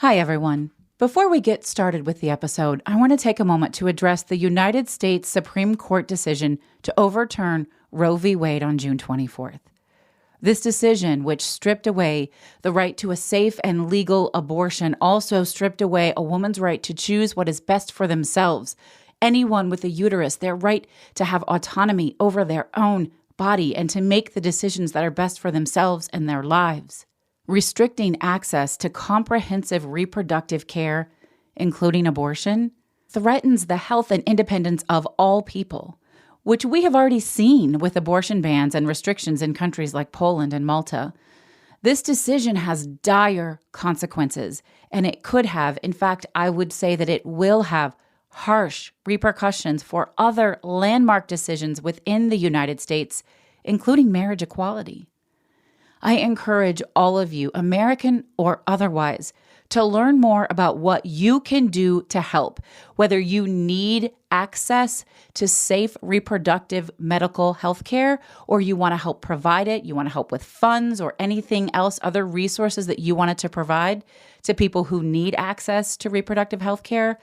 Hi, everyone. Before we get started with the episode, I want to take a moment to address the United States Supreme Court decision to overturn Roe v. Wade on June 24th. This decision, which stripped away the right to a safe and legal abortion, also stripped away a woman's right to choose what is best for themselves. Anyone with a uterus, their right to have autonomy over their own body and to make the decisions that are best for themselves and their lives. Restricting access to comprehensive reproductive care, including abortion, threatens the health and independence of all people, which we have already seen with abortion bans and restrictions in countries like Poland and Malta. This decision has dire consequences, and it could have, in fact, I would say that it will have harsh repercussions for other landmark decisions within the United States, including marriage equality. I encourage all of you, American or otherwise, to learn more about what you can do to help, whether you need access to safe reproductive medical health care, or you want to help provide it, you want to help with funds or anything else, other resources that you wanted to provide to people who need access to reproductive health care.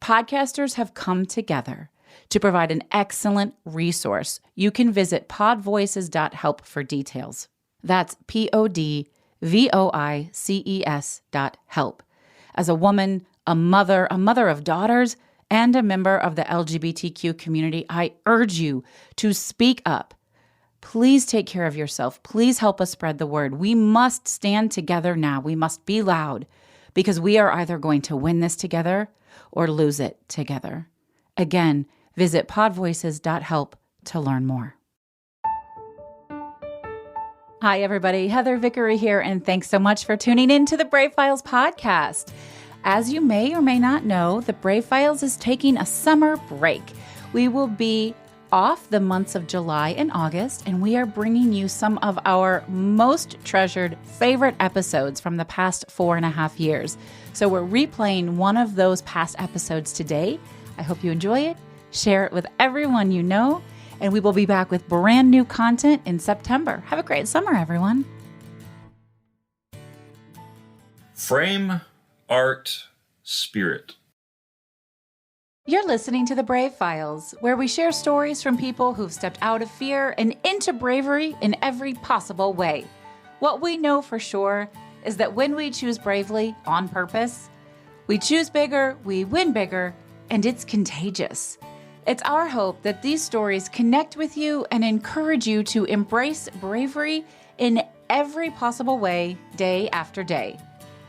Podcasters have come together to provide an excellent resource. You can visit podvoices.help for details. That's podvoices.help. As a woman, a mother of daughters, and a member of the LGBTQ community, I urge you to speak up. Please take care of yourself. Please help us spread the word. We must stand together now. We must be loud because we are either going to win this together or lose it together. Again, visit podvoices.help to learn more. Hi, everybody. Heather Vickery here, and thanks so much for tuning in to the Brave Files podcast. As you may or may not know, the Brave Files is taking a summer break. We will be off the months of July and August, and we are bringing you some of our most treasured favorite episodes from the past 4.5 years. So we're replaying one of those past episodes today. I hope you enjoy it. Share it with everyone you know. And we will be back with brand new content in September. Have a great summer, everyone. Frame, art, spirit. You're listening to The Brave Files, where we share stories from people who've stepped out of fear and into bravery in every possible way. What we know for sure is that when we choose bravely on purpose, we choose bigger, we win bigger, and it's contagious. It's our hope that these stories connect with you and encourage you to embrace bravery in every possible way, day after day.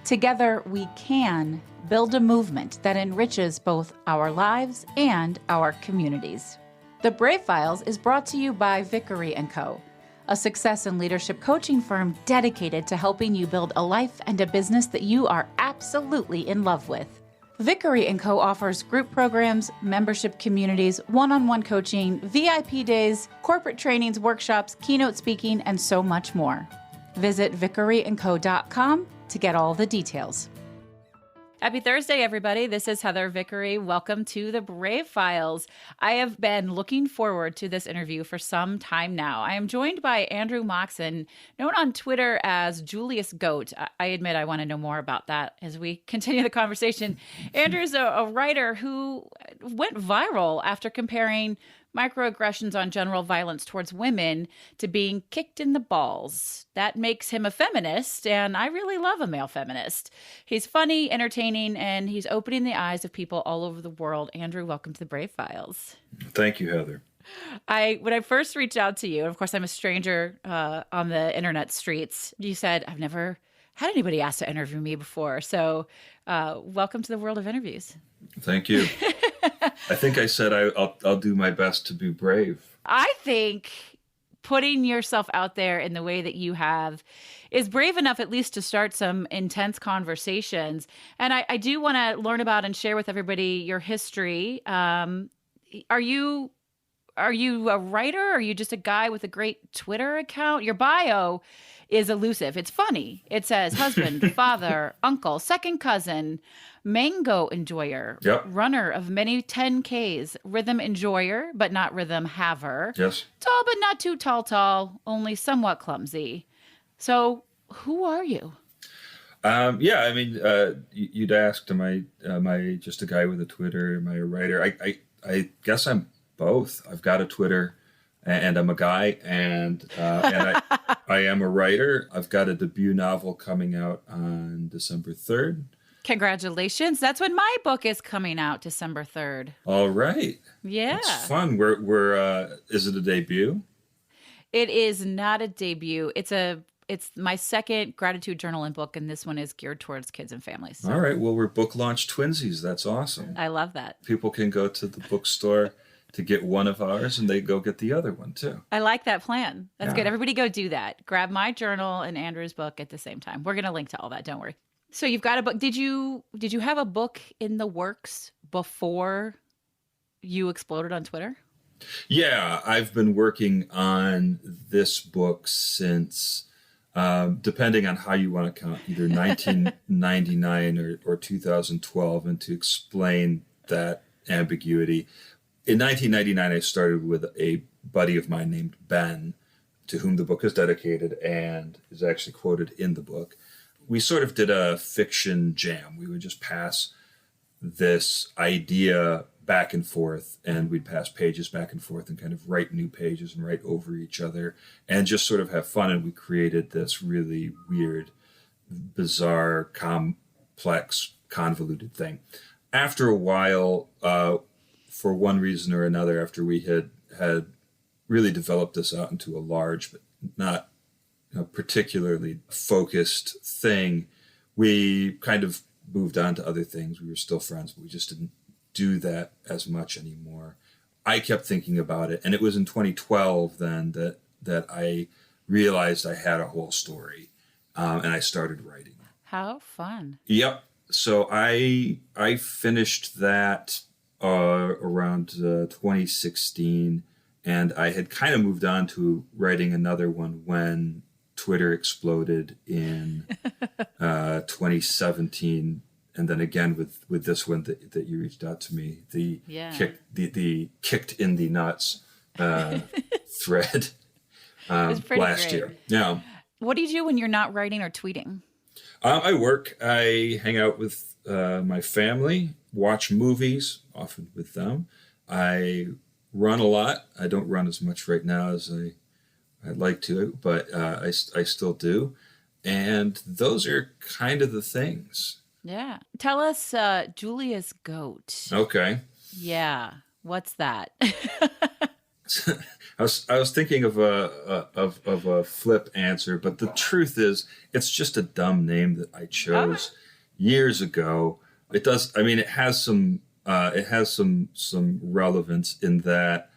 Together, we can build a movement that enriches both our lives and our communities. The Brave Files is brought to you by Vickery & Co., a success and leadership coaching firm dedicated to helping you build a life and a business that you are absolutely in love with. Vickery & Co. offers group programs, membership communities, one-on-one coaching, VIP days, corporate trainings, workshops, keynote speaking, and so much more. Visit vickeryandco.com to get all the details. Happy Thursday, everybody. This is Heather Vickery. Welcome to the Brave Files. I have been looking forward to this interview for some time now. I am joined by Andrew Moxon, known on Twitter as Julius Goat. I admit I want to know more about that as we continue the conversation. Andrew's a writer who went viral after comparing microaggressions on general violence towards women to being kicked in the balls. That makes him a feminist, and I really love a male feminist. He's funny, entertaining, and he's opening the eyes of people all over the world. Andrew, welcome to the Brave Files. Thank you, Heather. When I first reached out to you, and of course I'm a stranger on the internet streets, you said, I've never had anybody ask to interview me before. So welcome to the world of interviews. Thank you. I think I said I'll do my best to be brave. I think putting yourself out there in the way that you have is brave enough at least to start some intense conversations. And I do want to learn about and share with everybody your history. Are you a writer? Are you just a guy with a great Twitter account? Your bio is elusive. It's funny. It says husband, father, uncle, second cousin, mango enjoyer, runner of many 10Ks, rhythm enjoyer, but not rhythm haver. Yes. Tall, but not too tall, only somewhat clumsy. So who are you? Yeah, I mean, you'd asked, am I just a guy with a Twitter? Am I a writer? I guess I'm both. I've got a Twitter, and I'm a guy, and I am a writer. I've got a debut novel coming out on December 3rd. Congratulations. That's when my book is coming out, December 3rd. All right. Yeah. It's fun. Is it a debut? It is not a debut. It's my second gratitude journaling book, and this one is geared towards kids and families. All right. Well, we're book launch twinsies. That's awesome. I love that. People can go to the bookstore to get one of ours, and they go get the other one too. I like that plan. That's good. Everybody go do that. Grab my journal and Andrew's book at the same time. We're going to link to all that. Don't worry. So you've got a book. Did you have a book in the works before you exploded on Twitter? Yeah, I've been working on this book since, depending on how you want to count, either 1999 or 2012. And to explain that ambiguity, in 1999, I started with a buddy of mine named Ben, to whom the book is dedicated and is actually quoted in the book. We sort of did a fiction jam. We would just pass this idea back and forth, and we'd pass pages back and forth and kind of write new pages and write over each other and just sort of have fun. And we created this really weird, bizarre, complex, convoluted thing. After a while, for one reason or another, after we had really developed this out into a large but not particularly focused thing, we kind of moved on to other things. We were still friends, but we just didn't do that as much anymore. I kept thinking about it, and it was in 2012 then that I realized I had a whole story, and I started writing. How fun! Yep. So I finished that around 2016, and I had kind of moved on to writing another one when Twitter exploded in 2017, and then again with this one that you reached out to me, the kicked in the nuts thread last great. year. Yeah. What do you do when you're not writing or tweeting? I work. I hang out with my family, watch movies, often with them. I run a lot. I don't run as much right now as I'd like to, but I still do. And those are kind of the things. Yeah. Tell us Julia's goat. Okay. Yeah. What's that? I was thinking of a flip answer, but the truth is it's just a dumb name that I chose years ago. It does. I mean, it has some relevance in that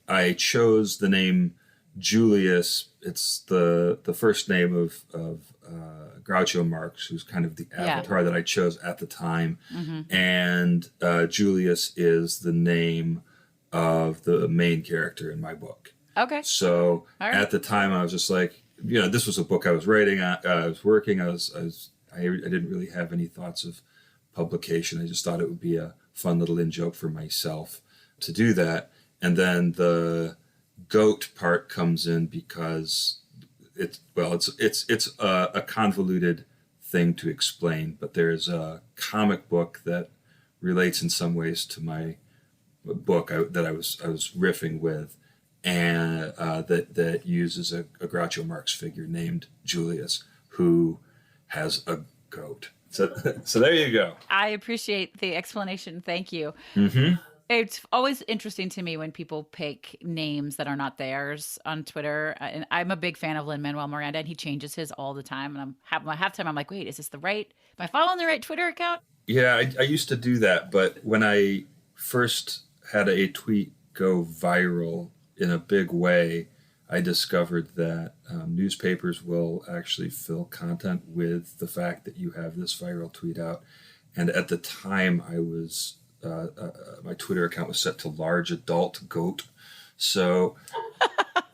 I chose the name Julius. It's the first name of Groucho Marx, who's kind of the avatar that I chose at the time. Mm-hmm. And Julius is the name of the main character in my book. Okay. So at the time I was just like, this was a book I was writing. I was working. I didn't really have any thoughts of publication. I just thought it would be a fun little in-joke for myself to do that. And then the goat part comes in because it's a convoluted thing to explain, but there's a comic book that relates in some ways to my book that I was riffing with, and that uses a Groucho Marx figure named Julius who has a goat. So there you go. I appreciate the explanation. Thank you. Mm-hmm. It's always interesting to me when people pick names that are not theirs on Twitter. And I'm a big fan of Lin-Manuel Miranda, and he changes his all the time. And half time I'm like, wait, is this am I following the right Twitter account? Yeah, I used to do that. But when I first had a tweet go viral in a big way, I discovered that newspapers will actually fill content with the fact that you have this viral tweet out. And at the time I was... my Twitter account was set to large adult goat. So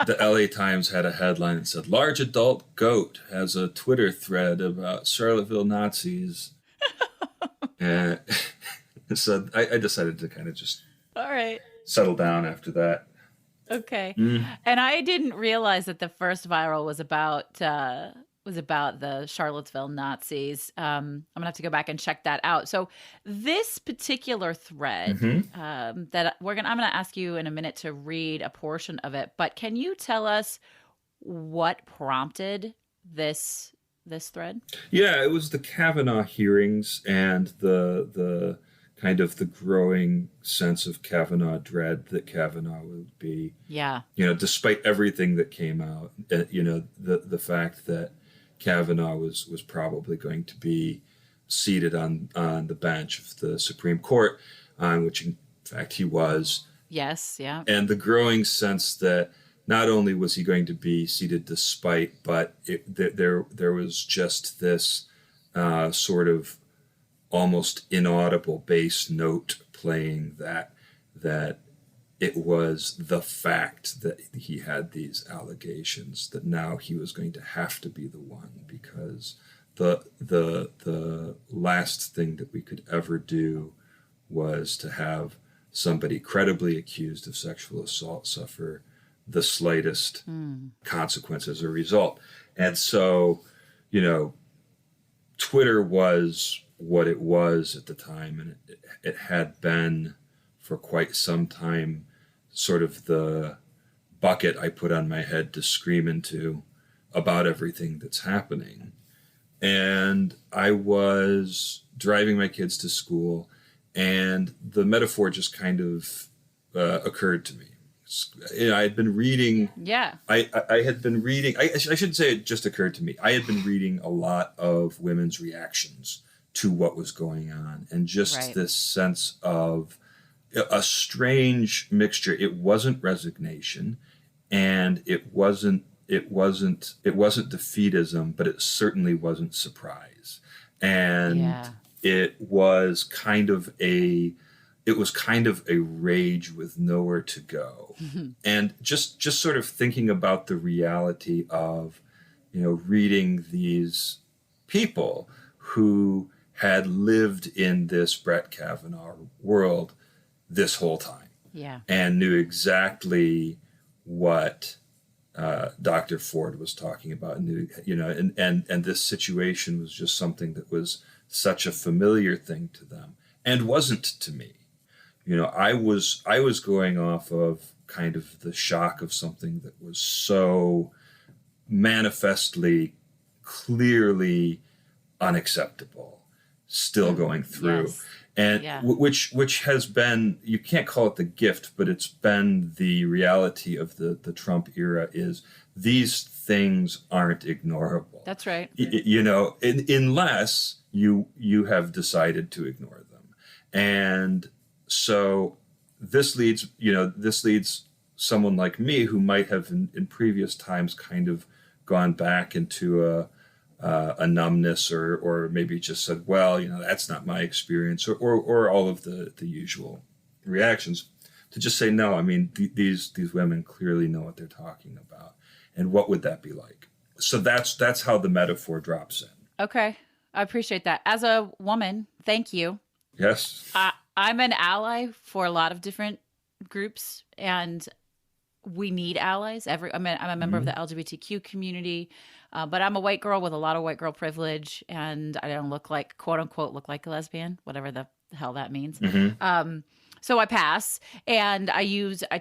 the LA Times had a headline that said, large adult goat has a Twitter thread about Charlottesville Nazis. And so I decided to kind of just settle down after that. Okay. And I didn't realize that the first viral was about was about the Charlottesville Nazis. I'm gonna have to go back and check that out. So this particular thread that I'm gonna ask you in a minute to read a portion of it. But can you tell us what prompted this thread? Yeah, it was the Kavanaugh hearings and the kind of the growing sense of Kavanaugh dread that Kavanaugh would be. Yeah. Despite everything that came out, the fact that Kavanaugh was probably going to be seated on the bench of the Supreme Court, which in fact he was. Yes, yeah. And the growing sense that not only was he going to be seated despite, but there was just this sort of almost inaudible bass note playing that it was the fact that he had these allegations that now he was going to have to be the one, because the last thing that we could ever do was to have somebody credibly accused of sexual assault suffer the slightest consequence as a result. And so, Twitter was what it was at the time, and it had been for quite some time sort of the bucket I put on my head to scream into about everything that's happening. And I was driving my kids to school, and the metaphor just kind of occurred to me. I had been reading. Yeah. I had been reading. I shouldn't say it just occurred to me. I had been reading a lot of women's reactions to what was going on, and just this sense of a strange mixture. It wasn't resignation, and it wasn't defeatism, but it certainly wasn't surprise. And it was kind of a rage with nowhere to go. And just sort of thinking about the reality of, reading these people who had lived in this Brett Kavanaugh world this whole time. Yeah. And knew exactly what Dr. Ford was talking about, and this situation was just something that was such a familiar thing to them and wasn't to me. I was going off of kind of the shock of something that was so manifestly, clearly unacceptable, still going through. Yes. And which has been, you can't call it the gift, but it's been the reality of the Trump era, is these things aren't ignorable. That's right. Unless you have decided to ignore them. And so this leads someone like me, who might have in previous times kind of gone back into a numbness, or maybe just said, well, that's not my experience, or all of the usual reactions, to just say, no, I mean, these women clearly know what they're talking about. And what would that be like? So that's how the metaphor drops in. Okay. I appreciate that. As a woman, thank you. Yes. I'm an ally for a lot of different groups, and we need allies. I'm a member of the LGBTQ community, but I'm a white girl with a lot of white girl privilege, and I don't quote unquote look like a lesbian, whatever the hell that means. So I pass, and I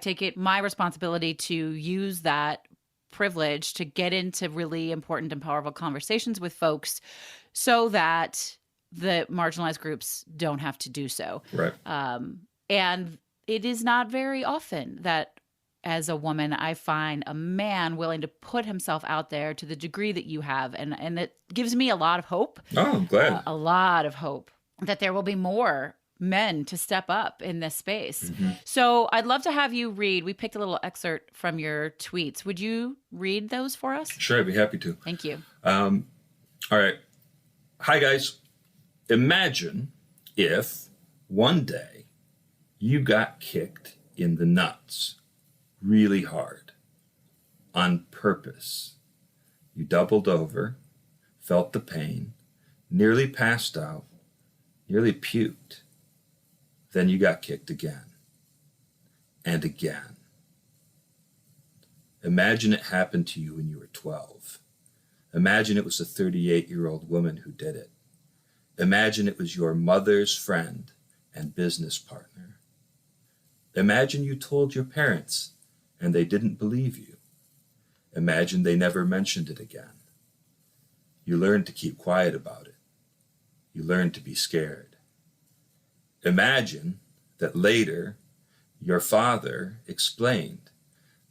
take it my responsibility to use that privilege to get into really important and powerful conversations with folks, so that the marginalized groups don't have to do so. Right. And it is not very often that, as a woman, I find a man willing to put himself out there to the degree that you have. And it gives me a lot of hope. Oh, I'm glad. A lot of hope that there will be more men to step up in this space. So I'd love to have you read. We picked a little excerpt from your tweets. Would you read those for us? Sure, I'd be happy to. Thank you. All right. Hi, guys. Imagine if one day you got kicked in the nuts really hard, on purpose. You doubled over, felt the pain, nearly passed out, nearly puked. Then you got kicked again and again. Imagine it happened to you when you were 12. Imagine it was a 38-year-old woman who did it. Imagine it was your mother's friend and business partner. Imagine you told your parents and they didn't believe you. Imagine they never mentioned it again. You learned to keep quiet about it. You learned to be scared. Imagine that later your father explained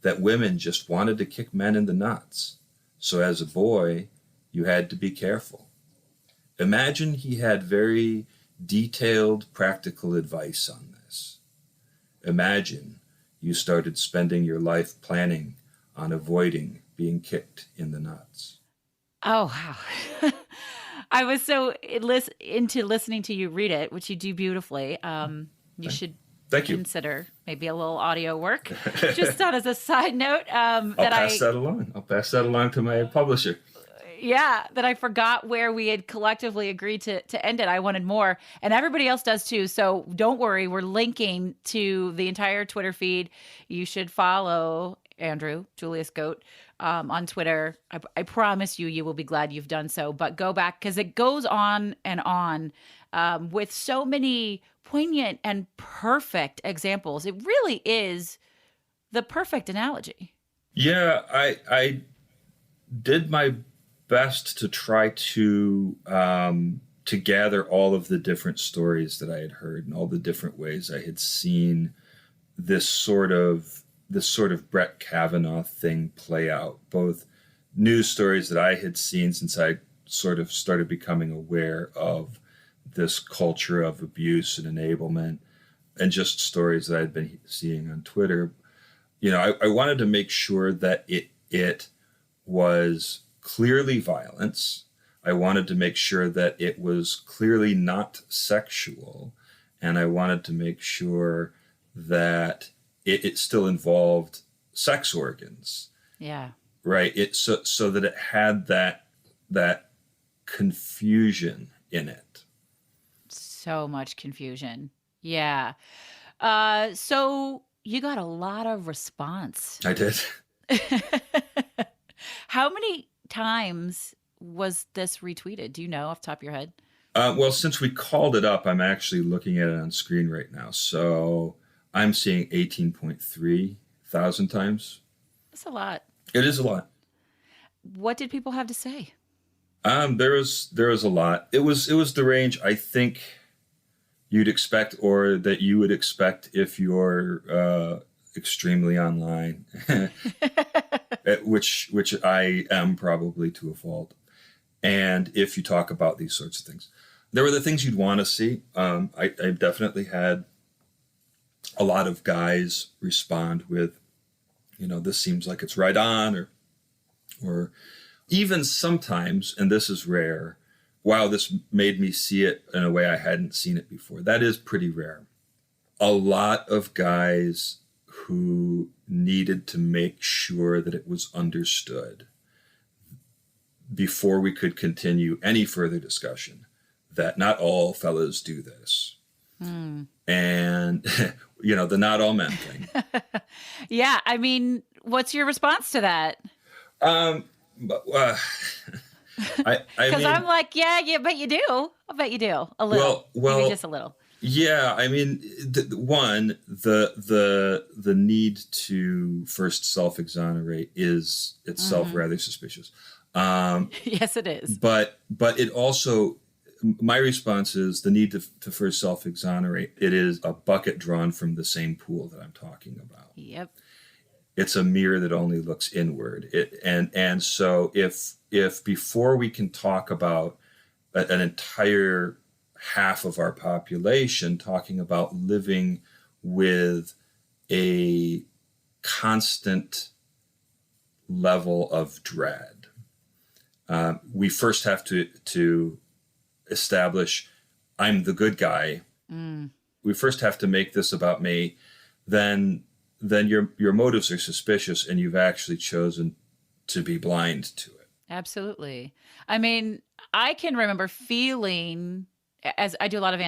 that women just wanted to kick men in the nuts. So as a boy, you had to be careful. Imagine he had very detailed, practical advice on this. Imagine you started spending your life planning on avoiding being kicked in the nuts. Oh, wow. I was so into listening to you read it, which you do beautifully. You should Thank you. consider maybe a little audio work. Just thought as a side note I'll pass that along. I'll pass that along to my publisher. Yeah, that I forgot where we had collectively agreed to end it. I wanted more, and everybody else does too. So don't worry, we're linking to the entire Twitter feed. You should follow Andrew, Julius Goat, on Twitter. I promise you will be glad you've done so. But go back, because it goes on and on with so many poignant and perfect examples. It really is the perfect analogy. Yeah, I did my best to try to gather all of the different stories that I had heard and all the different ways I had seen this sort of Brett Kavanaugh thing play out. Both news stories that I had seen since I sort of started becoming aware of this culture of abuse and enablement, and just stories that I'd been seeing on Twitter. You know, I wanted to make sure that it was clearly violence. I wanted to make sure that it was clearly not sexual. And I wanted to make sure that it still involved sex organs. Yeah. Right. So that it had that confusion in it. So much confusion. Yeah. So you got a lot of response. I did. How many times was this retweeted? Do you know off the top of your head? Well, since we called it up, I'm actually looking at it on screen right now. So I'm seeing 18.3 thousand times. That's a lot. It is a lot. What did people have to say? There was a lot. It was the range I think you'd expect, or that you would expect if you're extremely online, which I am probably to a fault. And if you talk about these sorts of things, there were the things you'd want to see. I definitely had a lot of guys respond with, you know, this seems like it's right on, or even sometimes, and this is rare, wow, this made me see it in a way I hadn't seen it before. That is pretty rare. A lot of guys who needed to make sure that it was understood before we could continue any further discussion that not all fellas do this. And, you know, the not all men thing. Yeah. I mean, what's your response to that? Because I'm like, yeah, but you do. I bet you do a little. Well, maybe just a little. Yeah, I mean, the need to first self-exonerate is itself rather suspicious. Yes, it is. But it also, my response is the need to first self-exonerate. It is a bucket drawn from the same pool that I'm talking about. Yep. It's a mirror that only looks inward. And so if before we can talk about an entire half of our population talking about living with a constant level of dread, we first have to establish I'm the good guy. We first have to make this about me. Then your motives are suspicious, and you've actually chosen to be blind to it. Absolutely. I mean, I can remember feeling, as I do a lot of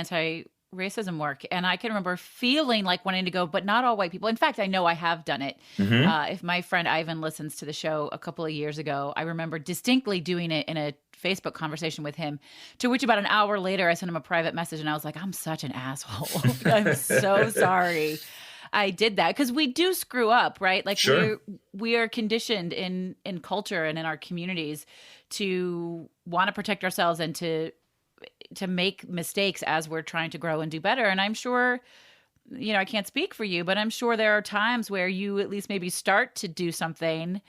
racism work. And I can remember feeling like wanting to go, but not all white people. In fact, I know I have done it. Mm-hmm. If my friend Ivan listens to the show a couple of years ago, I remember distinctly doing it in a Facebook conversation with him, to which about an hour later, I sent him a private message and I was like, I'm such an asshole. I'm so sorry I did that. Because we do screw up, right? Like Sure. we are conditioned in culture and in our communities to want to protect ourselves and to make mistakes as we're trying to grow and do better. And I'm sure, I can't speak for you, but I'm sure there are times where you at least maybe start to do something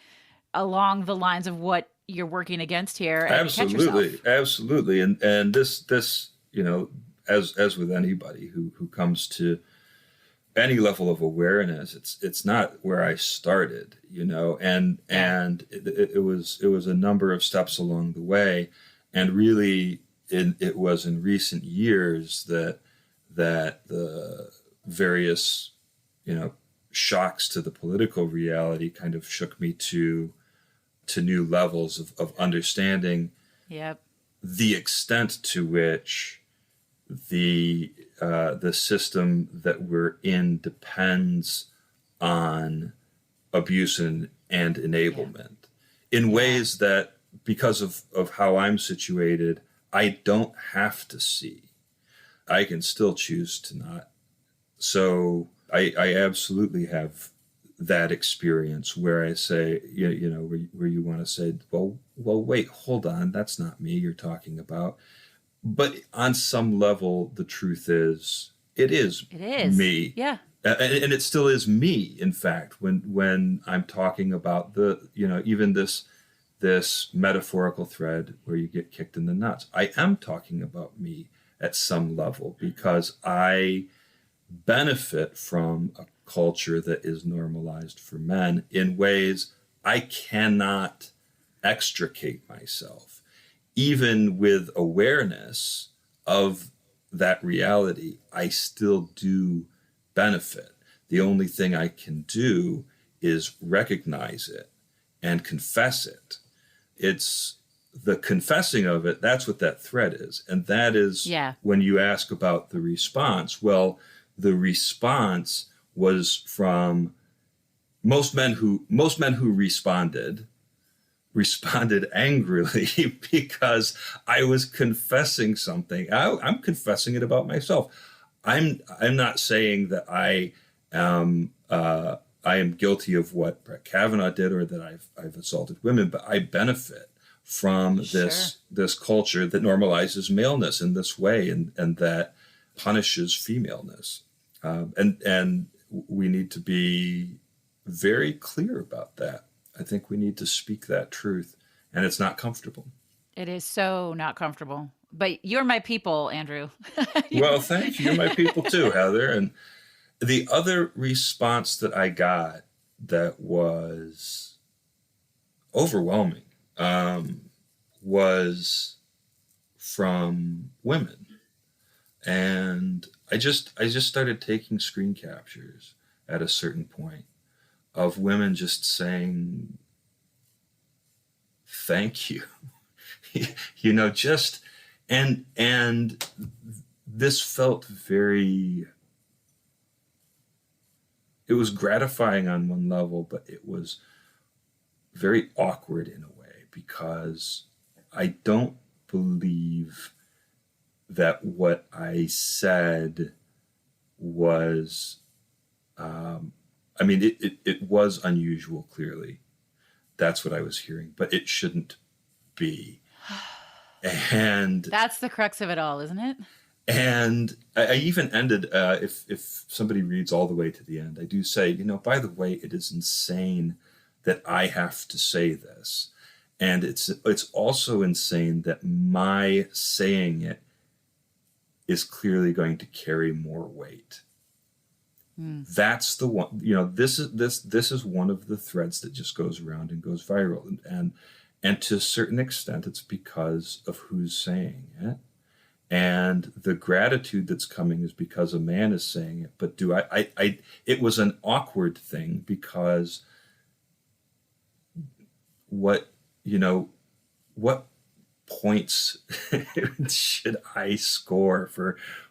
along the lines of what you're working against here, and you catch yourself. Absolutely. And this, as with anybody who comes to any level of awareness, it's not where I started, and it was a number of steps along the way, and really it was in recent years that the various shocks to the political reality kind of shook me to new levels of understanding Yep. the extent to which the system that we're in depends on abuse and enablement in ways that, because of how I'm situated, I don't have to see. I can still choose to not. So I absolutely have that experience where I say, where you want to say, well, wait, hold on, that's not me you're talking about. But on some level, the truth is, it is me. Yeah. And it still is me, in fact, when I'm talking about even this metaphorical thread where you get kicked in the nuts. I am talking about me at some level because I benefit from a culture that is normalized for men in ways I cannot extricate myself. Even with awareness of that reality, I still do benefit. The only thing I can do is recognize it and confess it. It's the confessing of it, that's what that thread is. And that is when you ask about the response. Well, the response was from most men who responded angrily because I was confessing something. I'm confessing it about myself. I'm not saying that I am guilty of what Brett Kavanaugh did or that I've assaulted women, but I benefit from this culture that normalizes maleness in this way and that punishes femaleness. And we need to be very clear about that. I think we need to speak that truth, and it's not comfortable. It is so not comfortable. But you're my people, Andrew. Well, thank you. You're my people too, Heather. And the other response that I got that was overwhelming was from women. And I just started taking screen captures at a certain point of women just saying, thank you. And this felt it was gratifying on one level, but it was very awkward in a way because I don't believe that what I said was, it was unusual, clearly. That's what I was hearing, but it shouldn't be. And that's the crux of it all, isn't it? And I even ended, if somebody reads all the way to the end, I do say, by the way, it is insane that I have to say this. And it's also insane that my saying it is clearly going to carry more weight. That's the one, this is one of the threads that just goes around and goes viral. And to a certain extent, it's because of who's saying it. And the gratitude that's coming is because a man is saying it. But it was an awkward thing because what points should I score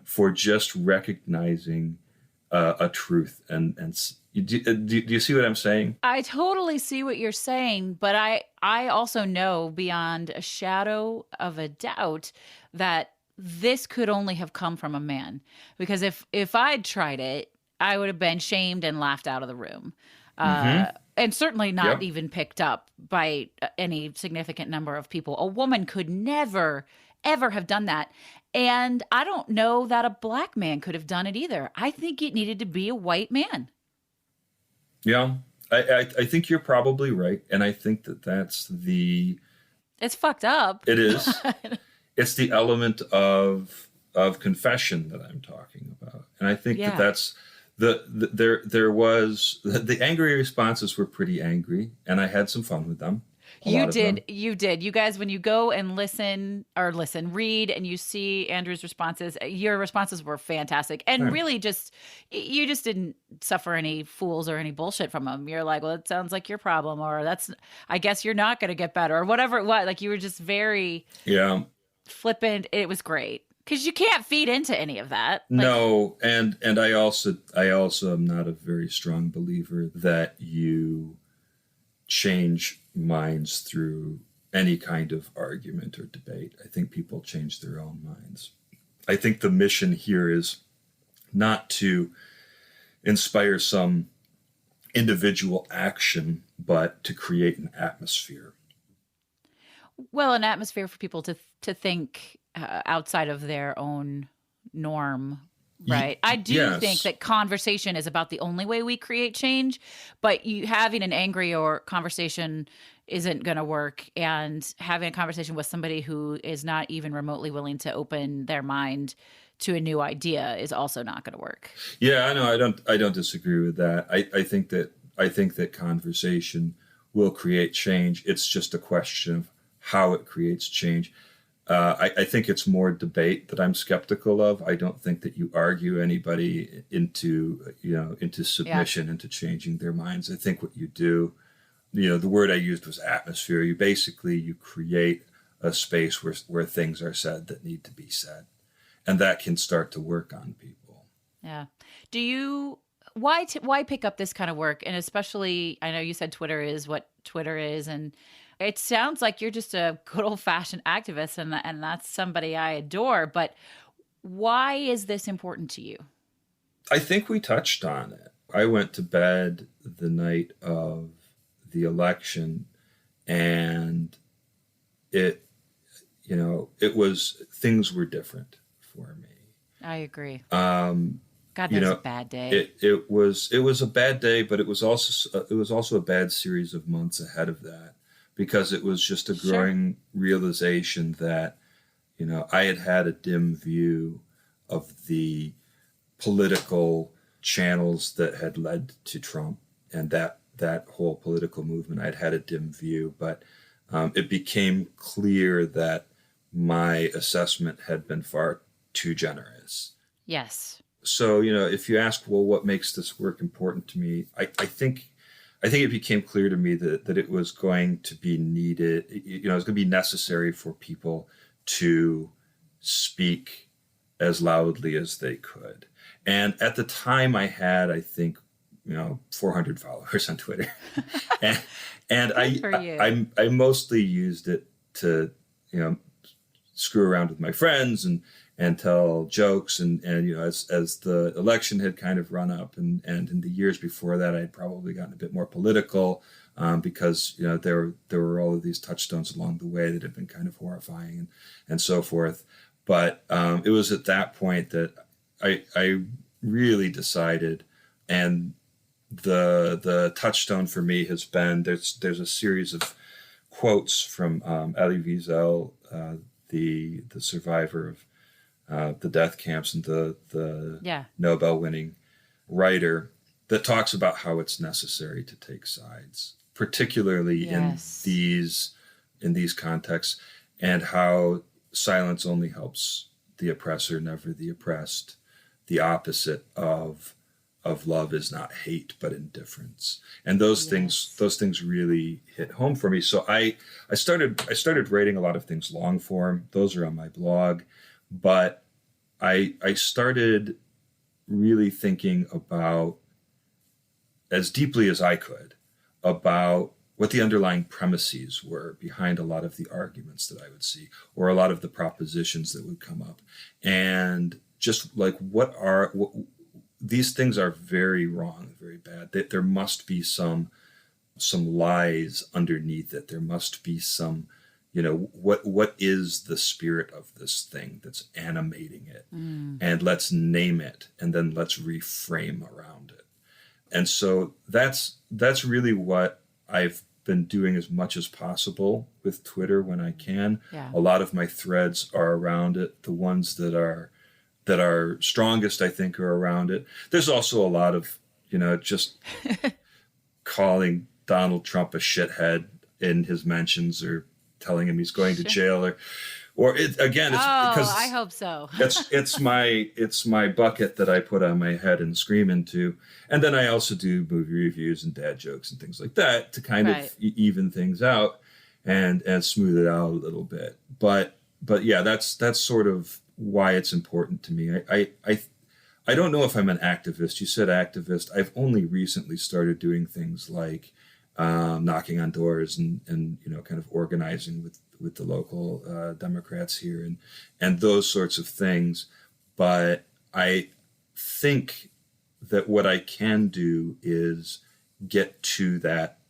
for just recognizing a truth? And do you see what I'm saying? I totally see what you're saying, but I also know beyond a shadow of a doubt that this could only have come from a man. Because if I'd tried it, I would have been shamed and laughed out of the room. And certainly not Yep. even picked up by any significant number of people. A woman could never, ever have done that. And I don't know that a black man could have done it either. I think it needed to be a white man. Yeah, I think you're probably right, and I think that's It's fucked up. it is. It's the element of confession that I'm talking about, and I think Yeah. that's there was the angry responses were pretty angry, and I had some fun with them. You did. You did. You guys, when you go and read, and you see Andrew's responses, your responses were fantastic. And Right. really you just didn't suffer any fools or any bullshit from them. You're like, well, it sounds like your problem, or I guess you're not going to get better, or whatever it was. Like, you were just very flippant. It was great. Because you can't feed into any of that. No, and I also am not a very strong believer that you change minds through any kind of argument or debate. I think people change their own minds. I think the mission here is not to inspire some individual action, but to create an atmosphere. Well, an atmosphere for people to think outside of their own norm, right? I do think that conversation is about the only way we create change, but having an angry or conversation isn't going to work, and having a conversation with somebody who is not even remotely willing to open their mind to a new idea is also not going to work. Yeah, I know. I don't disagree with that. I think that conversation will create change. It's just a question of how it creates change. I think it's more debate that I'm skeptical of. I don't think that you argue anybody into submission, into changing their minds. I think what you do, the word I used was atmosphere. You create a space where things are said that need to be said, and that can start to work on people. Yeah. Why pick up this kind of work? And especially, I know you said Twitter is what Twitter is, and it sounds like you're just a good old-fashioned activist, and that's somebody I adore. But why is this important to you? I think we touched on it. I went to bed the night of the election, and things were different for me. I agree. God, that was a bad day. It was a bad day, but it was also a bad series of months ahead of that, because it was just a growing realization that, I had a dim view of the political channels that had led to Trump and that whole political movement. I'd had a dim view, but it became clear that my assessment had been far too generous. Yes. So, if you ask, well, what makes this work important to me? I think it became clear to me that it was going to be needed. It was going to be necessary for people to speak as loudly as they could. And at the time I had, I think, 400 followers on Twitter. and I mostly used it to, screw around with my friends and tell jokes. And as the election had kind of run up and in the years before that, I'd probably gotten a bit more political because, there were all of these touchstones along the way that had been kind of horrifying and so forth. But it was at that point that I really decided, and the touchstone for me has been, there's a series of quotes from Elie Wiesel, the survivor of the death camps and the Nobel-winning writer, that talks about how it's necessary to take sides, particularly in these contexts, and how silence only helps the oppressor, never the oppressed. The opposite of of love is not hate, but indifference. And those things really hit home for me. So I started writing a lot of things long form. Those are on my blog, but I started really thinking about, as deeply as I could, about what the underlying premises were behind a lot of the arguments that I would see, or a lot of the propositions that would come up. And just like, these things are very wrong, very bad. There must be some lies underneath it. There must be some, what is the spirit of this thing that's animating it? And let's name it, and then let's reframe around it. And so that's really what I've been doing as much as possible with Twitter when I can. Yeah. A lot of my threads are around it. The ones that are strongest, I think, are around it. There's also a lot of, just calling Donald Trump a shithead in his mentions, or telling him he's going to jail, or it's because I hope so. it's my bucket that I put on my head and scream into. And then I also do movie reviews and dad jokes and things like that to kind of even things out and smooth it out a little bit. But yeah, that's sort of why it's important to me. I don't know if I'm an activist. You said activist. I've only recently started doing things like knocking on doors and kind of organizing with the local Democrats here and those sorts of things. But I think that what I can do is get to that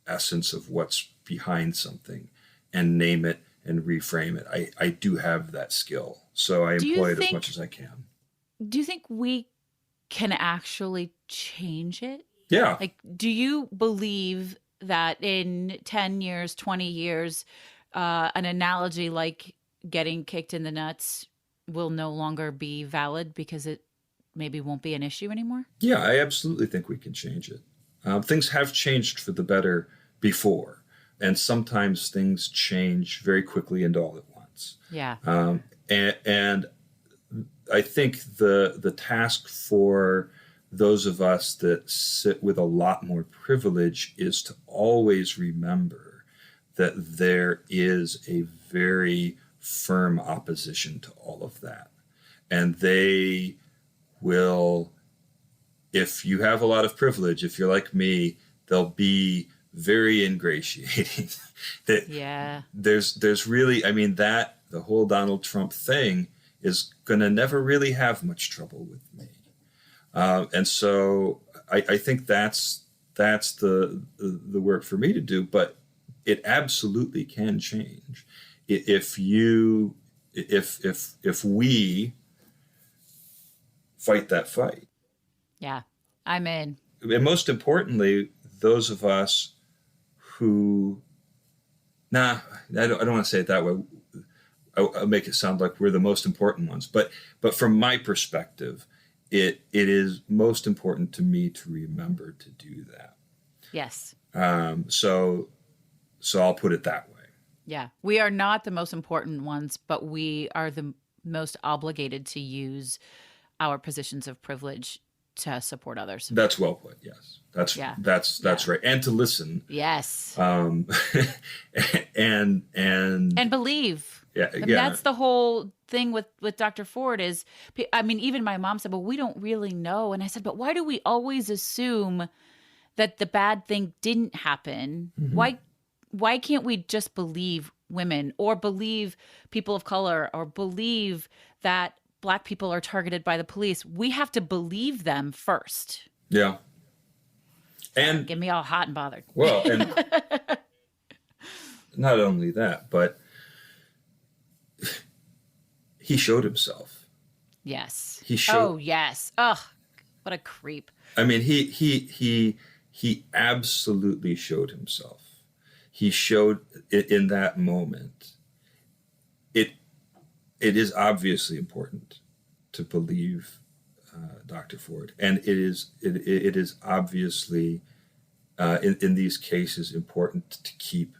essence of what's behind something and name it and reframe it. I do have that skill, so I employ it as much as I can. Do you think we can actually change it? Yeah. Like, do you believe that in 10 years, 20 years, an analogy like getting kicked in the nuts will no longer be valid because it maybe won't be an issue anymore? Yeah, I absolutely think we can change it. Things have changed for the better before, and sometimes things change very quickly and all at once. Yeah. And I think the task for those of us that sit with a lot more privilege is to always remember that there is a very firm opposition to all of that. And they will, if you have a lot of privilege, if you're like me, they'll be very ingratiating. There's really, the whole Donald Trump thing is going to never really have much trouble with me. And so I think that's the work for me to do, but it absolutely can change if we fight that fight. Yeah, I'm in. And most importantly, those of us who, I don't want to say it that way. I'll make it sound like we're the most important ones, but from my perspective, it is most important to me to remember to do that. Yes. So I'll put it that way. Yeah. We are not the most important ones, but we are the most obligated to use our positions of privilege to support others. That's well put. Yes. That's right. And to listen. Yes. And believe. Yeah. That's the whole thing with Dr. Ford is, even my mom said, well, we don't really know. And I said, but why do we always assume that the bad thing didn't happen? Mm-hmm. Why can't we just believe women, or believe people of color, or believe that Black people are targeted by the police? We have to believe them first. Yeah. And get me all hot and bothered. Well, and not only that, but he showed himself. Yes. He showed. Oh, yes. Ugh, what a creep. He absolutely showed himself. He showed it in that moment. It is obviously important to believe Dr. Ford, and it is obviously in these cases important to keep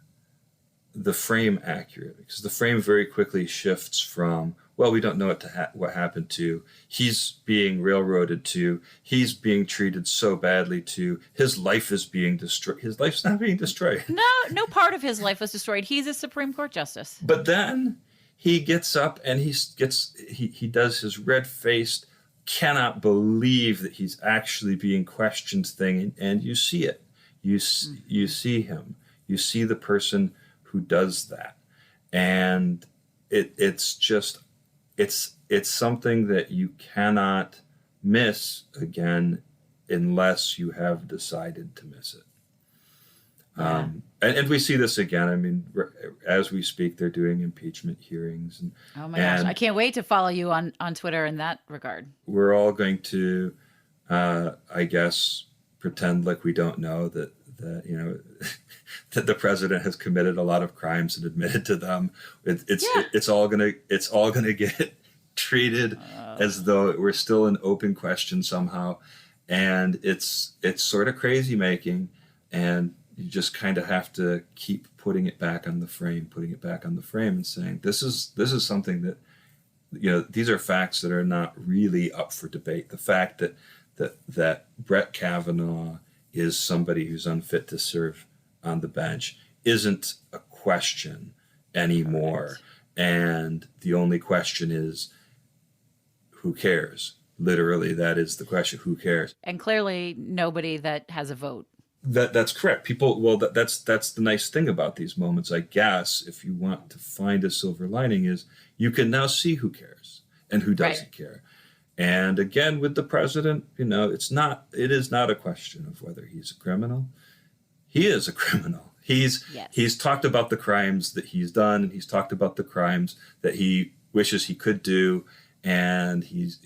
the frame accurate, because the frame very quickly shifts from Well, we don't know what happened to. He's being railroaded to. He's being treated so badly to. His life is being destroyed. His life's not being destroyed. No part of his life was destroyed. He's a Supreme Court justice. But then he gets up and he does his red-faced, cannot believe that he's actually being questioned thing, and you see it. You see him. You see the person who does that, and it's something that you cannot miss again unless you have decided to miss it. Yeah. And we see this again. I mean, as we speak, they're doing impeachment hearings. Oh my gosh, I can't wait to follow you on Twitter in that regard. We're all going to, I guess, pretend like we don't know that that the president has committed a lot of crimes and admitted to them. It's all gonna get treated as though we're still an open question somehow, and it's sort of crazy making, and you just kind of have to keep putting it back on the frame, and saying this is something that, these are facts that are not really up for debate. The fact that Brett Kavanaugh is somebody who's unfit to serve on the bench isn't a question anymore. And the only question is, who cares? Literally, that is the question. Who cares? And clearly nobody that has a vote. That's correct. People, well, that's the nice thing about these moments, I guess, if you want to find a silver lining, is you can now see who cares and who doesn't care. And again, with the president, it is not a question of whether he's a criminal. He is a criminal. He's talked about the crimes that he's done, and he's talked about the crimes that he wishes he could do, and he's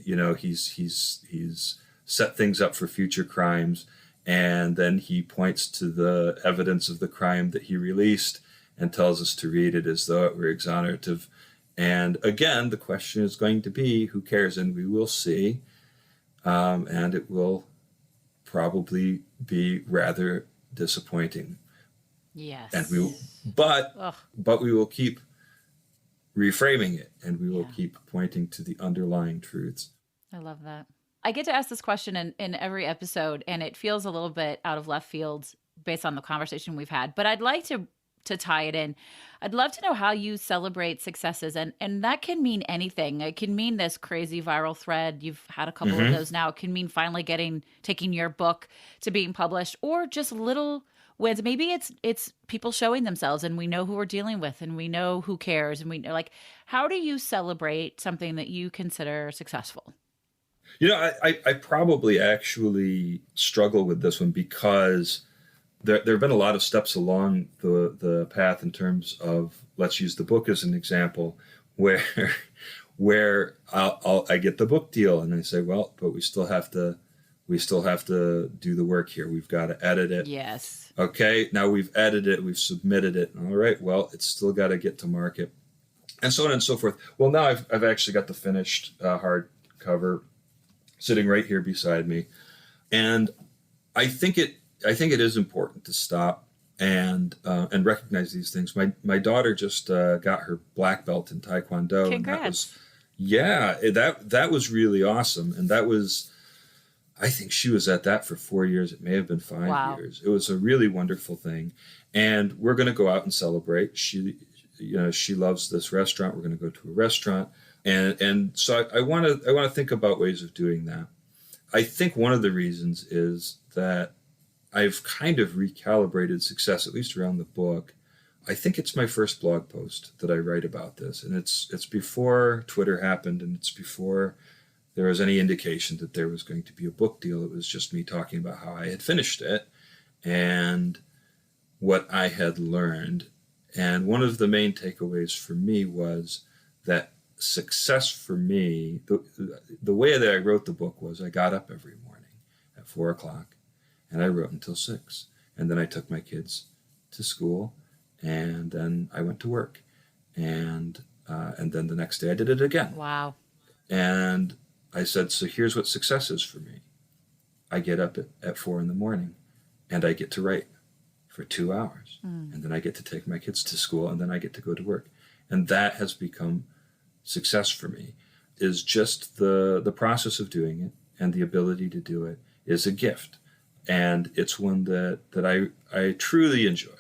set things up for future crimes, and then he points to the evidence of the crime that he released and tells us to read it as though it were exonerative. And again, the question is going to be, who cares? And we will see, and it will probably be rather disappointing. Yes. And but we will keep reframing it, and we will keep pointing to the underlying truths. I love that. I get to ask this question in every episode, and it feels a little bit out of left field based on the conversation we've had, but I'd like to tie it in. I'd love to know how you celebrate successes, and that can mean anything. It can mean this crazy viral thread. You've had a couple of those now. It can mean finally taking your book to being published, or just little wins. Maybe it's people showing themselves, and we know who we're dealing with, and we know who cares, and we know, how do you celebrate something that you consider successful? I probably actually struggle with this one because there have been a lot of steps along the path in terms of, let's use the book as an example, where I get the book deal and I say, well, but we still have to do the work here. We've got to edit it. Yes. Okay. Now we've edited it. We've submitted it. All right. Well, it's still got to get to market, and so on and so forth. Well, now I've actually got the finished hardcover sitting right here beside me, and I think it is important to stop and recognize these things. My daughter just got her black belt in Taekwondo. Congrats! And that was really awesome, and that was, I think she was at that for 4 years. It may have been 5 years. It was a really wonderful thing, and we're going to go out and celebrate. She loves this restaurant. We're going to go to a restaurant, and so I want to think about ways of doing that. I think one of the reasons is that I've kind of recalibrated success, at least around the book. I think it's my first blog post that I write about this, and it's before Twitter happened, and it's before there was any indication that there was going to be a book deal. It was just me talking about how I had finished it and what I had learned. And one of the main takeaways for me was that success for me, the way that I wrote the book was I got up every morning at 4:00 and I wrote until 6. And then I took my kids to school, and then I went to work. And then the next day I did it again. Wow. And I said, so here's what success is for me. I get up at 4 a.m. and I get to write for 2 hours. And then I get to take my kids to school, and then I get to go to work. And that has become success for me is just the process of doing it, and the ability to do it is a gift. And it's one that I truly enjoy.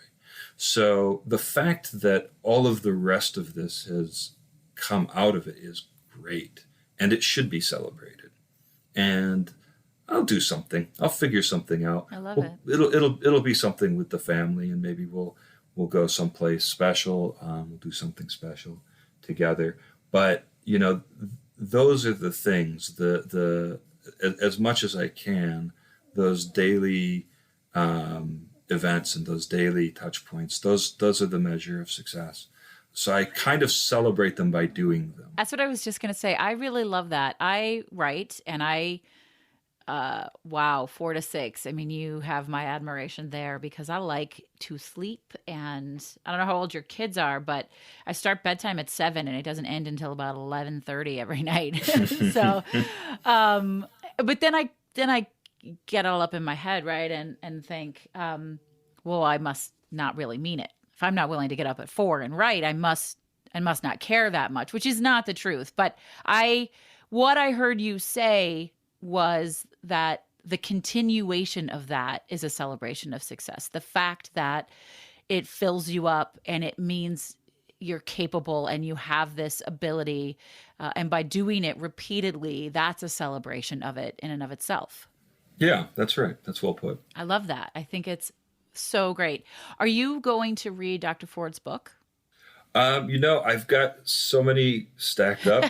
So the fact that all of the rest of this has come out of it is great, and it should be celebrated. And I'll do something. I'll figure something out. I love it. It'll be something with the family, and maybe we'll go someplace special. We'll do something special together. But those are the things. The as much as I can, those daily events and those daily touch points. Those are the measure of success. So I kind of celebrate them by doing them. That's what I was just going to say. I really love that. I write and wow, 4 to 6. I mean, you have my admiration there because I like to sleep, and I don't know how old your kids are, but I start bedtime at 7 and it doesn't end until about 11:30 every night. So, but then I get all up in my head, right? And think, well, I must not really mean it. If I'm not willing to get up at 4 and write, I must not care that much, which is not the truth. But what I heard you say was that the continuation of that is a celebration of success. The fact that it fills you up and it means you're capable and you have this ability. And by doing it repeatedly, that's a celebration of it in and of itself. Yeah, that's right. That's well put. I love that. I think it's so great. Are you going to read Dr. Ford's book? I've got so many stacked up.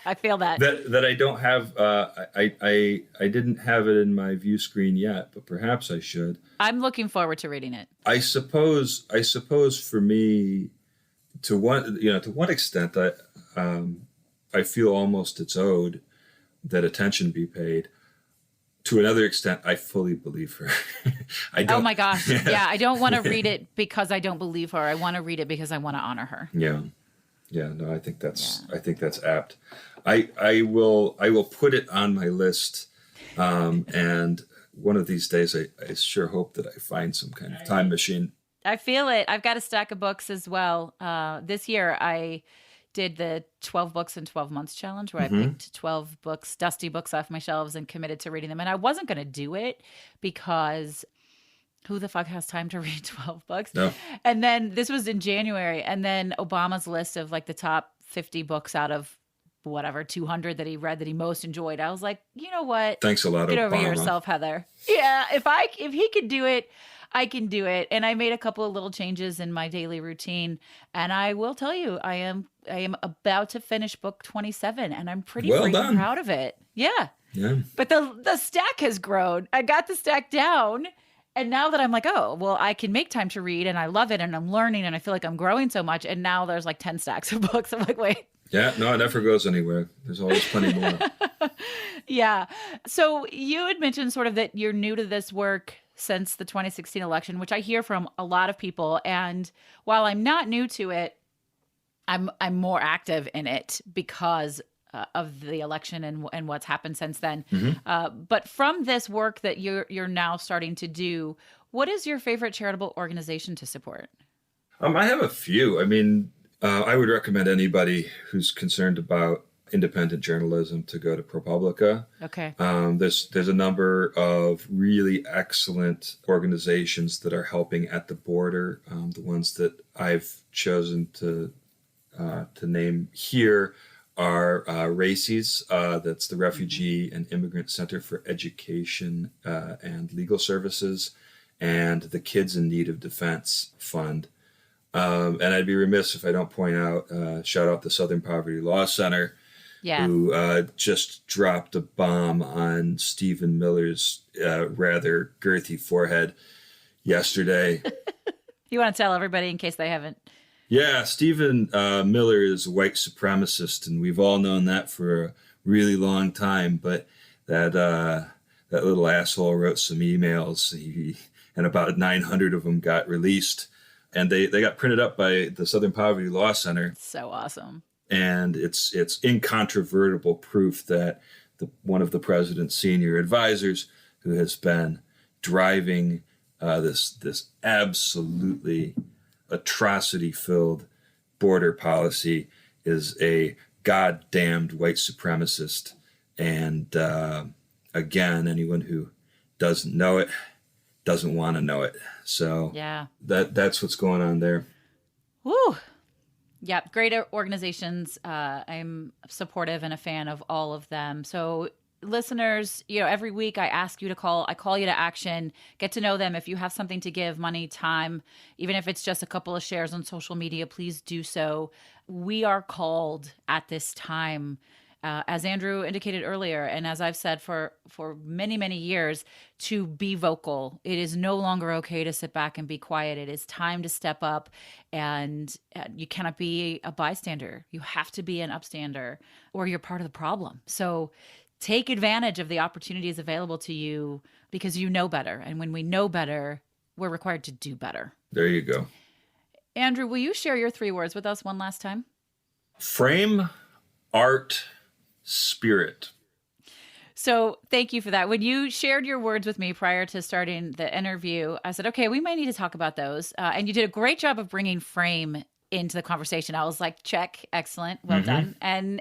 I feel that I don't have. I didn't have it in my view screen yet, but perhaps I should. I'm looking forward to reading it. I suppose for me, to one extent, I feel almost it's owed that attention be paid. To another extent, I fully believe her. Oh my gosh. Yeah. I don't want to read it because I don't believe her. I want to read it because I want to honor her. Yeah. Yeah. No, I think that's apt. I will put it on my list. And one of these days, I sure hope that I find some kind of time machine. I feel it. I've got a stack of books as well. This year, I did the 12 books in 12 months challenge where I picked 12 books, dusty books off my shelves and committed to reading them. And I wasn't going to do it because who the fuck has time to read 12 books? No. And then this was in January. And then Obama's list of like the top 50 books out of whatever, 200 that he read that he most enjoyed. I was like, you know what? Thanks a lot, Get Obama. over yourself, Heather. Yeah. If he could do it, I can do it. And I made a couple of little changes in my daily routine. And I will tell you, I am about to finish book 27 and I'm pretty freaking proud of it. Yeah. Yeah. But the stack has grown. I got the stack down. And now that I'm like, oh, well, I can make time to read and I love it and I'm learning and I feel like I'm growing so much. And now there's like 10 stacks of books. I'm like, wait. Yeah, no, it never goes anywhere. There's always plenty more. Yeah. So you had mentioned sort of that you're new to this work since the 2016 election, which I hear from a lot of people. And while I'm not new to it, I'm more active in it because of the election and what's happened since then. But from this work that you're now starting to do, what is your favorite charitable organization to support? I have a few. I mean, I would recommend anybody who's concerned about independent journalism to go to ProPublica. Okay. There's a number of really excellent organizations that are helping at the border. The ones that I've chosen to name here are RACES, that's the Refugee and Immigrant Center for Education and Legal Services, and the Kids in Need of Defense Fund. And I'd be remiss if I don't point out, shout out the Southern Poverty Law Center, who just dropped a bomb on Stephen Miller's rather girthy forehead yesterday. You want to tell everybody in case they haven't? Yeah, Stephen Miller is a white supremacist, and we've all known that for a really long time. But that little asshole wrote some emails, and about 900 of them got released. And they got printed up by the Southern Poverty Law Center. So awesome. And it's incontrovertible proof that one of the president's senior advisors, who has been driving this absolutely atrocity-filled border policy, is a goddamned white supremacist. And again, anyone who doesn't know it doesn't want to know it. So Yeah. that's what's going on there. Woo. Yeah, great organizations. I'm supportive and a fan of all of them. So listeners, every week I ask you to call. I call you to action. Get to know them. If you have something to give, money, time, even if it's just a couple of shares on social media, please do so. We are called at this time, as Andrew indicated earlier, and as I've said for many, many years, to be vocal. It is no longer okay to sit back and be quiet. It is time to step up, and you cannot be a bystander. You have to be an upstander, or you're part of the problem. So take advantage of the opportunities available to you, because you know better. And when we know better, we're required to do better. There you go. Andrew, will you share your 3 words with us one last time? Frame, art, spirit. So thank you for that. When you shared your words with me prior to starting the interview, I said, okay, we might need to talk about those. And you did a great job of bringing frame into the conversation. I was like, check, excellent, well done. And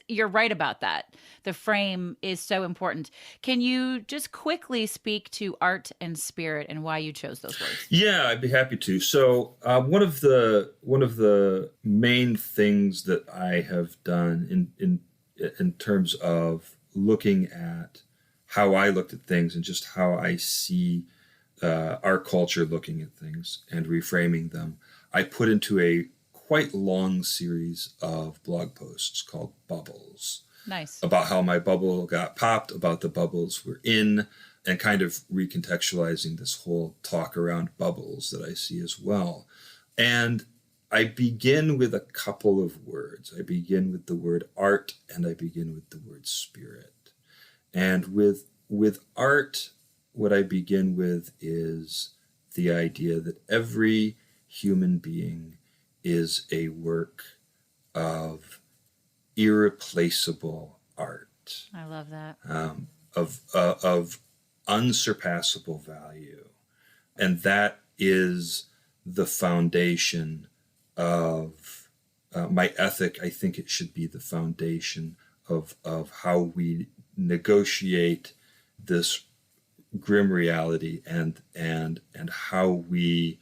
you're right about that. The frame is so important. Can you just quickly speak to art and spirit and why you chose those words? Yeah, I'd be happy to. So one of the main things that I have done in terms of looking at how I looked at things and just how I see our culture looking at things and reframing them, I put into a quite long series of blog posts called Bubbles. Nice. About how my bubble got popped, about the bubbles we're in, and kind of recontextualizing this whole talk around bubbles that I see as well. And I begin with a couple of words. I begin with the word art, and I begin with the word spirit. And with art, what I begin with is the idea that every human being is a work of irreplaceable art. I love that. Of unsurpassable value. And that is the foundation of my ethic. I think it should be the foundation of how we negotiate this grim reality and how we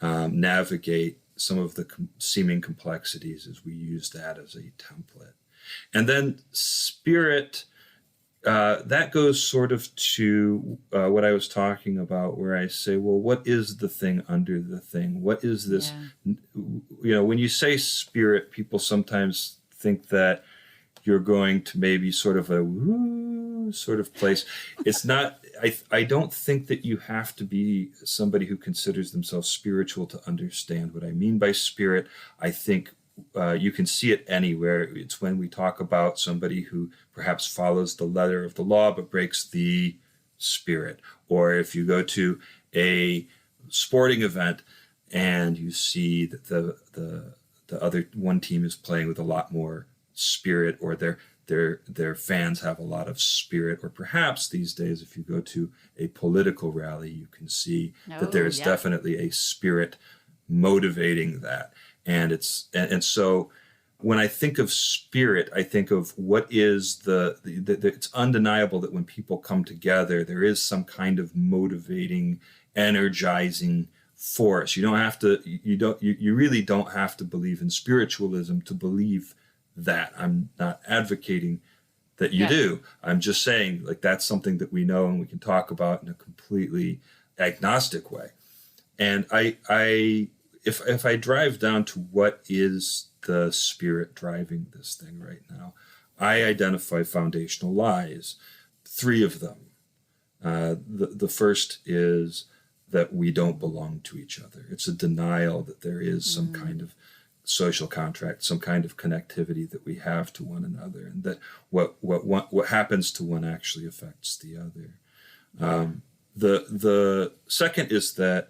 navigate some of the seeming complexities as we use that as a template. And then spirit, that goes sort of to what I was talking about, where I say, well, what is the thing under the thing? What is this? Yeah. When you say spirit, people sometimes think that you're going to maybe sort of a woo sort of place. It's not, I don't think that you have to be somebody who considers themselves spiritual to understand what I mean by spirit. I think you can see it anywhere. It's when we talk about somebody who perhaps follows the letter of the law but breaks the spirit. Or if you go to a sporting event and you see that the other one team is playing with a lot more spirit, or their fans have a lot of spirit, or perhaps these days if you go to a political rally, you can see that there is definitely a spirit motivating that. And so when I think of spirit, I think of what is it's undeniable that when people come together, there is some kind of motivating, energizing force. You really don't have to believe in spiritualism to believe that. I'm not advocating that you do. I'm just saying, like, that's something that we know and we can talk about in a completely agnostic way. And if I drive down to what is the spirit driving this thing right now, I identify foundational lies, 3 of them. The first is that we don't belong to each other. It's a denial that there is some kind of social contract, some kind of connectivity that we have to one another, and that what happens to one actually affects the other. The second is that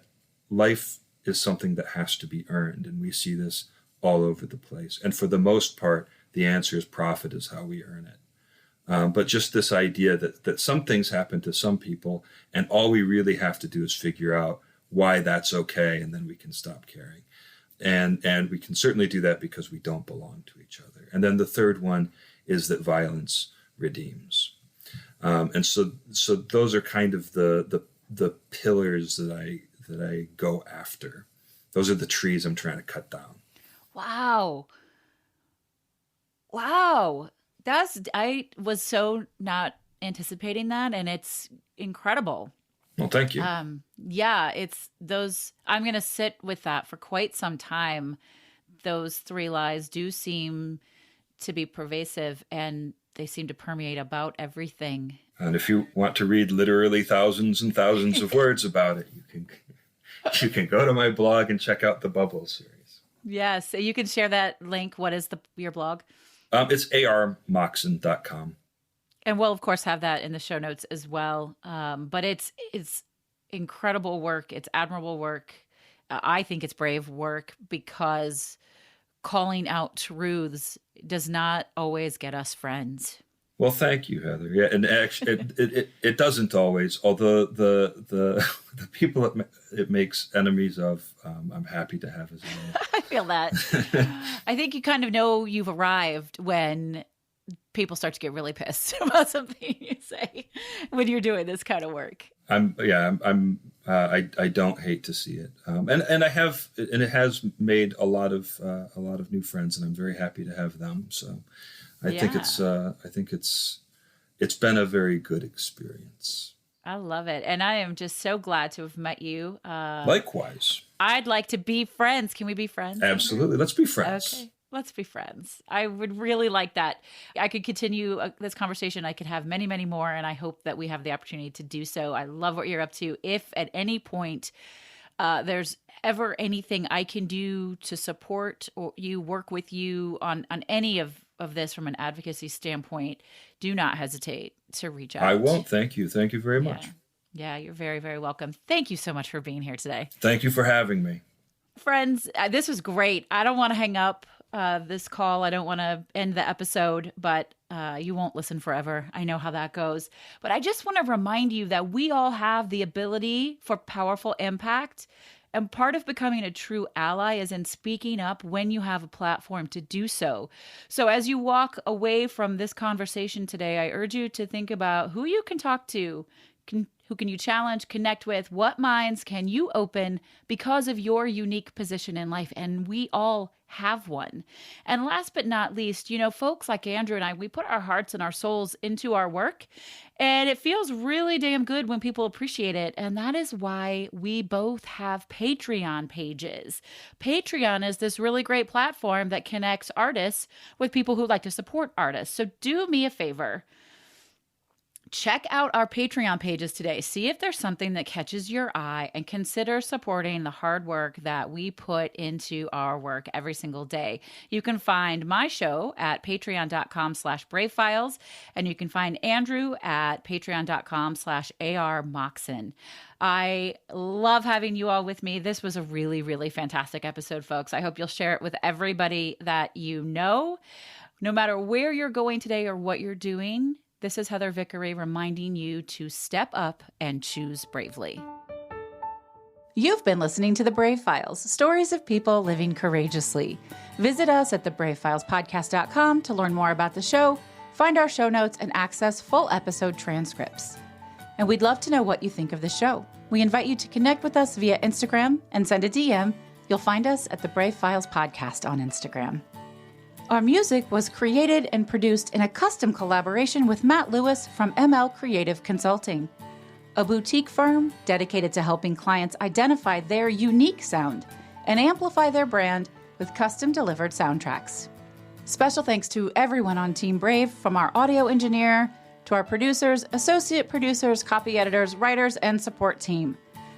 life is something that has to be earned, and we see this all over the place. And for the most part, the answer is profit is how we earn it. But just this idea that some things happen to some people, and all we really have to do is figure out why that's okay, and then we can stop caring. And we can certainly do that because we don't belong to each other. other. And then the third one is that violence redeems. And so those are kind of the pillars that I go after. Those are the trees I'm trying to cut down. Wow. I was so not anticipating that, and it's incredible. Well, thank you. Yeah, it's those, I'm going to sit with that for quite some time. Those three lies do seem to be pervasive, and they seem to permeate about everything. And if you want to read literally thousands and thousands of words about it, you can go to my blog and check out the Bubble series. Yes, you can share that link. What is your blog? It's armoxon.com. And we'll, of course, have that in the show notes as well. But it's incredible work. It's admirable work. I think it's brave work, because calling out truths does not always get us friends. Well, thank you, Heather. Yeah, and actually, it doesn't always. Although the people it makes enemies of, I'm happy to have as well. I feel that. I think you kind of know you've arrived when people start to get really pissed about something you say when you're doing this kind of work. I don't hate to see it, and I have, and it has made a lot of new friends, and I'm very happy to have them. So. I think it's been a very good experience. I love it. And I am just so glad to have met you. Likewise. I'd like to be friends. Can we be friends? Absolutely. Let's be friends. Okay. Let's be friends. I would really like that. I could continue this conversation. I could have many, many more. And I hope that we have the opportunity to do so. I love what you're up to. If at any point there's ever anything I can do to support or work with you on any of this from an advocacy standpoint, do not hesitate to reach out. I won't. Thank you. Thank you very much. Yeah, you're very, very welcome. Thank you so much for being here today. Thank you for having me. Friends, this was great. I don't want to hang up this call. I don't want to end the episode, but you won't listen forever. I know how that goes. But I just want to remind you that we all have the ability for powerful impact. And part of becoming a true ally is in speaking up when you have a platform to do so. So as you walk away from this conversation today, I urge you to think about who you can talk to, who can you challenge, connect with, what minds can you open because of your unique position in life. And we all have one. And last but not least, folks like Andrew and I, we put our hearts and our souls into our work, and it feels really damn good when people appreciate it. And that is why we both have Patreon pages. Patreon is this really great platform that connects artists with people who like to support artists. So do me a favor. Check out our Patreon pages today. See if there's something that catches your eye, and consider supporting the hard work that we put into our work every single day. You can find my show at patreon.com/bravefiles, and you can find Andrew at patreon.com/armoxon. I love having you all with me. This was a really, really fantastic episode, folks. I hope you'll share it with everybody that you know. No matter where you're going today or what you're doing, this is Heather Vickery reminding you to step up and choose bravely. You've been listening to The Brave Files, stories of people living courageously. Visit us at thebravefilespodcast.com to learn more about the show, find our show notes, and access full episode transcripts. And we'd love to know what you think of the show. We invite you to connect with us via Instagram and send a DM. You'll find us at The Brave Files Podcast on Instagram. Our music was created and produced in a custom collaboration with Matt Lewis from ML Creative Consulting, a boutique firm dedicated to helping clients identify their unique sound and amplify their brand with custom-delivered soundtracks. Special thanks to everyone on Team Brave, from our audio engineer to our producers, associate producers, copy editors, writers, and support team.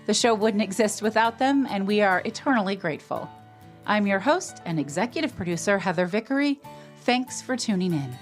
The show wouldn't exist without them, and we are eternally grateful. I'm your host and executive producer, Heather Vickery. Thanks for tuning in.